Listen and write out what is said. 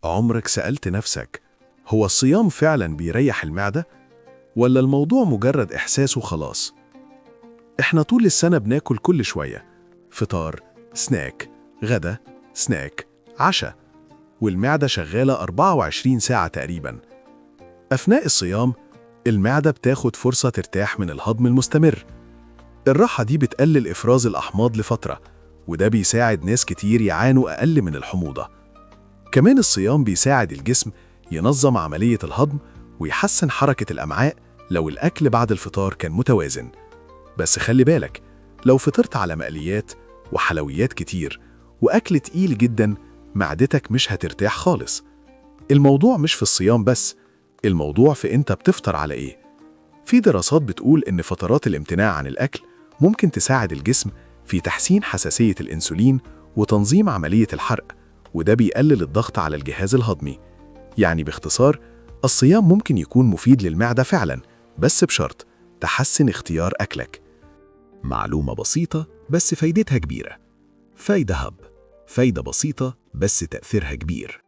عمرك سألت نفسك هو الصيام فعلا بيريح المعدة؟ ولا الموضوع مجرد إحساس وخلاص؟ إحنا طول السنة بناكل كل شوية، فطار، سناك، غدا، سناك، عشاء، والمعدة شغالة 24 ساعة تقريبا. أثناء الصيام المعدة بتاخد فرصة ترتاح من الهضم المستمر. الراحة دي بتقلل إفراز الأحماض لفترة، وده بيساعد ناس كتير يعانوا أقل من الحموضة. كمان الصيام بيساعد الجسم ينظم عملية الهضم ويحسن حركة الأمعاء لو الأكل بعد الفطار كان متوازن. بس خلي بالك، لو فطرت على مقليات وحلويات كتير وأكل تقيل جدا، معدتك مش هترتاح خالص. الموضوع مش في الصيام بس، الموضوع في أنت بتفطر على إيه. في دراسات بتقول إن فترات الامتناع عن الأكل ممكن تساعد الجسم في تحسين حساسية الأنسولين وتنظيم عملية الحرق، وده بيقلل الضغط على الجهاز الهضمي. يعني باختصار، الصيام ممكن يكون مفيد للمعدة فعلا، بس بشرط تحسن اختيار أكلك. معلومة بسيطة بس فايدتها كبيرة. فايدة هب، فايدة بسيطة بس تأثيرها كبير.